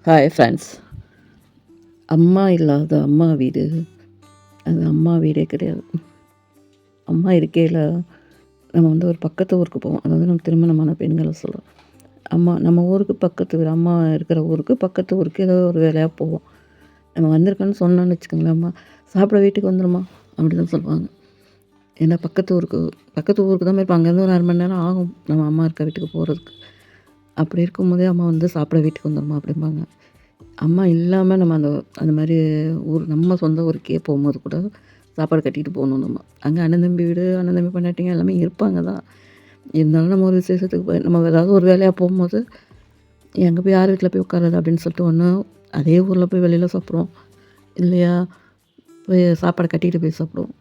Hi friends. அம்மா இல்லாத அம்மா வீடு அது அம்மா வீடே கிடையாது. அம்மா இருக்கையில் நம்ம ஒரு பக்கத்து ஊருக்கு போவோம். அதாவது நம்ம திருமணமான பெண்களை சொல்கிறோம். நம்ம ஊருக்கு பக்கத்து ஊர், அம்மா இருக்கிற ஊருக்கு பக்கத்து ஊருக்கு ஏதோ ஒரு வேலையாக போவோம். நம்ம வந்திருக்கோன்னு சொன்னோன்னு வச்சுக்கோங்களேன், அம்மா சாப்பிட வீட்டுக்கு வந்துடுமா அப்படி தான் சொல்லுவாங்க. ஏன்னா பக்கத்து ஊருக்கு தான் போயிருப்போம். அங்கேருந்து ஒரு 1/2 மணி நேரம் ஆகும் நம்ம அம்மா இருக்க வீட்டுக்கு போகிறதுக்கு. அப்படி இருக்கும்போதே அம்மா சாப்பிட வீட்டுக்கு வந்துடுமா அப்படிம்பாங்க. அம்மா இல்லாமல் நம்ம அந்த மாதிரி நம்ம சொந்த ஊருக்கே போகும்போது கூட சாப்பாடு கட்டிகிட்டு போகணும். அங்கே அண்ணன் தம்பி வீடு, அண்ணன் தம்பி பொண்டாட்டிங்க எல்லாமே இருப்பாங்க தான். இருந்தாலும் நம்ம ஒரு விசேஷத்துக்கு போய் நம்ம ஏதாவது ஒரு வேலையாக போகும்போது எங்கே போய் யார் வீட்டில் போய் உட்காருது அப்படின்னு சொல்லிட்டு ஒன்று அதே ஊரில் போய் வெளியில் சாப்பிட்றோம், இல்லையா போய் சாப்பாடு கட்டிக்கிட்டு போய் சாப்பிடுவோம்.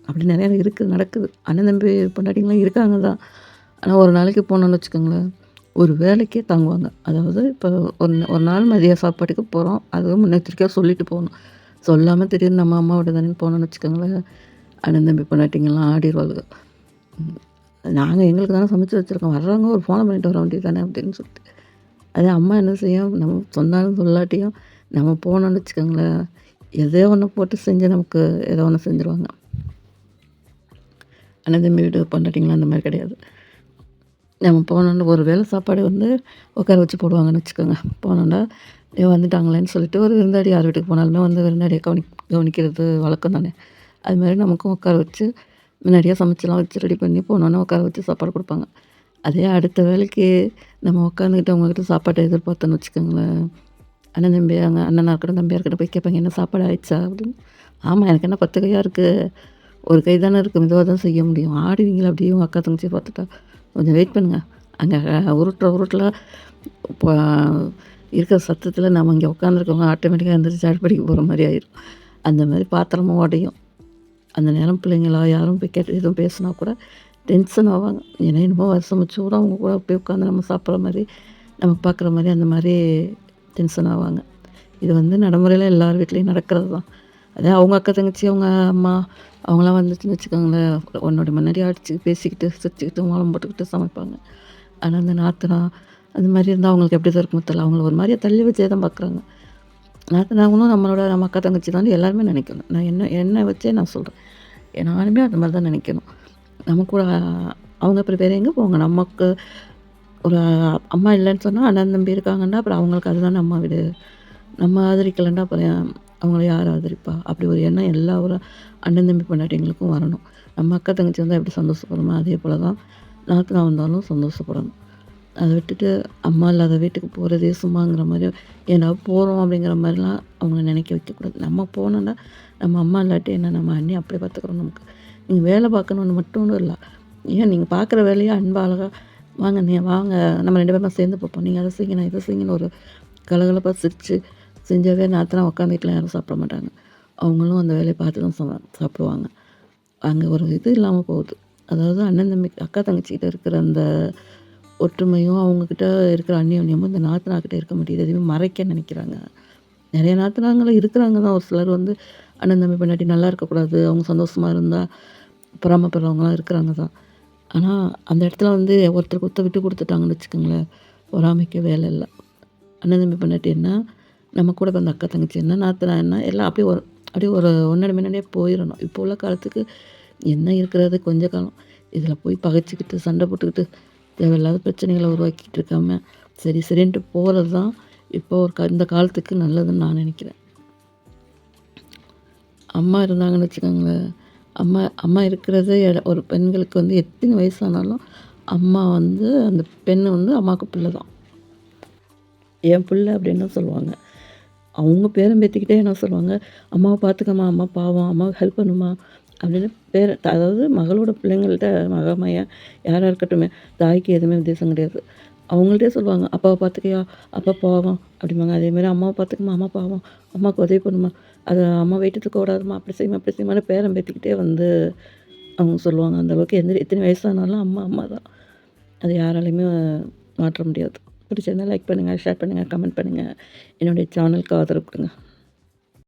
அப்படி நிறையா நடக்குது. அண்ணன் தம்பி பொண்டாட்டிங்களாம் இருக்காங்க தான். ஆனால் ஒரு நாளைக்கு போனோன்னு வச்சுக்கோங்களேன், ஒரு வேலைக்கே தாங்குவாங்க. அதாவது இப்போ ஒரு நாள் மதிய சாப்பாட்டுக்கு போகிறோம், அதுவும் முன்னெச்சரிக்கையாக சொல்லிட்டு போகணும். சொல்லாமல் திடீர்னு நம்ம அம்மாவோட தானே போனோன்னு வச்சுக்கோங்களேன், அண்ணன் தம்பி பொண்டாட்டிங்கெல்லாம் ஆடிடுவாளுங்க. நாங்கள் எங்களுக்கு தானே சமைச்சு வச்சுருக்கோம், வர்றவங்க ஒரு ஃபோனை பண்ணிட்டு வர வேண்டியது தானே அப்படின்னு சொல்லிட்டு. அதே அம்மா என்ன செய்யும், நம்ம சொன்னாலும் சொல்லாட்டியும் நம்ம போனோன்னு வச்சுக்கோங்களேன், எதோ ஒன்று போட்டு செஞ்சு நமக்கு ஏதோ ஒன்று செஞ்சுருவாங்க. அண்ணன் தம்பி வீடு பொண்டாட்டிங்களாம் அந்த மாதிரி கிடையாது. நம்ம போனோன்னு ஒரு வேளை சாப்பாடு உட்கார வச்சு போடுவாங்கன்னு வச்சுக்கோங்க. போனோன்னா வந்துட்டாங்களேன்னு சொல்லிட்டு ஒரு விருந்தாடி யார் வீட்டுக்கு போனாலுமே விருந்தாடியை கவனிக்கிறது வழக்கம் தானே. அது மாதிரி நமக்கும் உட்கார வச்சு முன்னாடியே சமைச்செல்லாம் வச்சு ரெடி பண்ணி போனோன்னே உட்கார வச்சு சாப்பாடு கொடுப்பாங்க. அதே அடுத்த வேலைக்கு நம்ம உட்காந்துக்கிட்டு அவங்கக்கிட்ட சாப்பாட்டை எதிர்பார்த்தோன்னு வச்சுக்கோங்களேன், அண்ணன் தம்பி அண்ணனாக இருக்கட்டும் தம்பியாக இருக்கட்டும் போய் கேட்பாங்க, என்ன சாப்பாடு ஆயிடுச்சா அப்படின்னு. ஆமாம், எனக்கு என்ன 10 கையாக இருக்குது, ஒரு கை தானே இருக்குது, மெதுவாக தான் செய்ய முடியும், ஆடுவீங்களா அப்படியே உங்கள் அக்கா தங்கச்சியை பார்த்துட்டா, கொஞ்சம் வெயிட் பண்ணுங்கள். அங்கே உருட்டில் இப்போ இருக்கிற சத்தத்தில் நம்ம இங்கே உட்காந்துருக்கவங்க ஆட்டோமேட்டிக்காக எழுந்திரிச்சு அடுப்படிக்கு போகிற மாதிரி ஆயிடும். அந்த மாதிரி பாத்திரமும் உடையும். அந்த நேரம் பிள்ளைங்களா யாரும் போய் கேட்டு எதுவும் பேசினா கூட டென்ஷன் ஆவாங்க. ஏன்னா என்னமோ வருஷம் வச்சு கூட அவங்க கூட போய் உட்காந்து நம்ம சாப்பிட்ற மாதிரி நமக்கு பார்க்குற மாதிரி அந்த மாதிரி டென்ஷன் ஆவாங்க. இது நடைமுறையில் எல்லார் வீட்லேயும் நடக்கிறது தான். அதே அவங்க அக்கா தங்கச்சி அவங்க அம்மா அவங்களாம் வந்துச்சுன்னு வச்சுக்கோங்களேன், உன்னோட முன்னாடி அடிச்சு பேசிக்கிட்டு சிரிச்சுக்கிட்டு மோளம் போட்டுக்கிட்டு சமைப்பாங்க. ஆனால் அந்த நாத்தனா அந்த மாதிரி இருந்தால் அவங்களுக்கு எப்படி தான் இருக்குமோ தெரியல, அவங்கள ஒரு மாதிரியே தள்ளி வச்சே தான் பார்க்குறாங்க. நாத்தனாங்களும் நம்ம அக்கா தங்கச்சி தான் எல்லாருமே நினைக்கணும். நான் என்னை வச்சே நான் சொல்கிறேன், நானுமே அந்த மாதிரி தான் நினைக்கணும். நம்ம கூட அவங்க அப்புறம் வேறு எங்கே போவாங்க, நமக்கு ஒரு அம்மா இல்லைன்னு சொன்னால் அண்ணன் தம்பி இருக்காங்கன்னா அப்புறம் அவங்களுக்கு அதுதானே அம்மா வீடு. நம்ம ஆதரிக்கலைன்னா அப்புறம் அவங்கள யார் ஆதரிப்பா? அப்படி ஒரு எண்ணம் எல்லா ஒரு அண்ணன் தம்பி பொண்டாட்டிங்களுக்கும் வரணும். நம்ம அக்கா தங்கச்சி வந்தால் எப்படி சந்தோஷப்படுறோமோ அதே போல் தான் நாத்தனா வந்தாலும் சந்தோஷப்படணும். அதை விட்டுட்டு அம்மா இல்லாத வீட்டுக்கு போகிறதே சும்மாங்கிற மாதிரி ஏன்னா போகிறோம் அப்படிங்கிற மாதிரிலாம் அவங்கள நினைக்க வைக்கக்கூடாது. நம்ம போனோன்னா நம்ம அம்மா இல்லாட்டி என்ன நம்ம அண்ணி அப்படி பார்த்துக்குறோம். நமக்கு நீங்கள் வேலை பார்க்கணுன்னு மட்டும் ஒன்றும் இல்லை, ஏன் நீங்கள் பார்க்குற வேலையை அன்பா அழகாக வாங்க வாங்க நம்ம 2 பேருமா சேர்ந்து பார்ப்போம், நீங்கள் அதை செய்யுங்க நான் இதை செய்யுங்கன்னு ஒரு கலகலப்பாக சிரித்து செஞ்சாவே நாத்தனா உட்காந்துட்டுலாம் யாரும் சாப்பிட மாட்டாங்க. அவங்களும் அந்த வேலையை பார்த்து தான் சாப்பிடுவாங்க. அங்கே ஒரு இது இல்லாமல் போகுது. அதாவது அண்ணன் தம்பி அக்கா தங்கச்சிக்கிட்ட இருக்கிற அந்த ஒற்றுமையும் அவங்கக்கிட்ட இருக்கிற அந்யோன்யமும் இந்த நாத்தனாக்கிட்ட இருக்க முடியுது. எதுவுமே மறைக்க நினைக்கிறாங்க. நிறைய நாத்தனாங்களும் இருக்கிறாங்க தான். ஒரு சிலர் அண்ணன் தம்பி பொண்டாட்டி நல்லா இருக்கக்கூடாது, அவங்க சந்தோஷமாக இருந்தால் பொறாமைப்படுறவங்களாம் இருக்கிறாங்க தான். ஆனால் அந்த இடத்துல ஒருத்தருக்கு ஒருத்தர் விட்டு கொடுத்துட்டாங்கன்னு வச்சுக்கோங்களேன், பொறாமைக்கு வேலை இல்லை. அண்ணன் தம்பி பொண்டாட்டி என்ன, நம்ம கூட பிறந்த அக்கா தங்கச்சி என்ன, நாத்தனா என்ன, எல்லாம் அப்படியே ஒரு ஒன்றரை முன்னாடியே போயிடணும். இப்போ உள்ள காலத்துக்கு என்ன இருக்கிறது கொஞ்ச காலம், இதில் போய் பகைச்சிக்கிட்டு சண்டை போட்டுக்கிட்டு தேவையில்லாத பிரச்சனைகளை உருவாக்கிட்டு இருக்காம சரின்ட்டு போகிறது தான் இப்போ இந்த காலத்துக்கு நல்லதுன்னு நான் நினைக்கிறேன். அம்மா இருந்தாங்கன்னு வச்சுக்கோங்களேன், அம்மா இருக்கிறது ஒரு பெண்களுக்கு எத்தனை வயசானாலும் அம்மா அந்த பெண் அம்மாவுக்கு பிள்ளை தான். என் பிள்ளை அப்படின்னு தான் சொல்லுவாங்க. அவங்க பேரன் பேத்திக்கிட்டே என்ன சொல்லுவாங்க, அம்மாவை பார்த்துக்கம்மா, அம்மா பாவம், அம்மாவுக்கு ஹெல்ப் பண்ணுமா அப்படின்னு அதாவது மகளோட பிள்ளைங்கள்ட்ட மகமையா யாராக இருக்கட்டுமே, தாய்க்கு எதுவுமே வித்தியாசம் கிடையாது. அவங்கள்ட்டே சொல்லுவாங்க, அப்பாவை பார்த்துக்கையா, அப்பா பாவம் அப்படிம்பாங்க. அதேமாதிரி அம்மாவை பார்த்துக்கம்மா, அம்மா பாவம், அம்மாவுக்கு உதவி பண்ணுமா, அதை அம்மா வெயிட்டு தூக்க விடாதுமா, அப்படி செய்யுமான்னு பேரன் பேத்திக்கிட்டே அவங்க சொல்லுவாங்க. அந்தளவுக்கு எத்தனை வயசானாலும் அம்மா தான். அது யாராலையுமே மாற்ற முடியாது. பிடிச்சிருந்தால் லைக் பண்ணுங்கள், ஷேர் பண்ணுங்கள், கமெண்ட் பண்ணுங்கள். என்னுடைய சேனலுக்கு ஆதரவு கொடுங்க.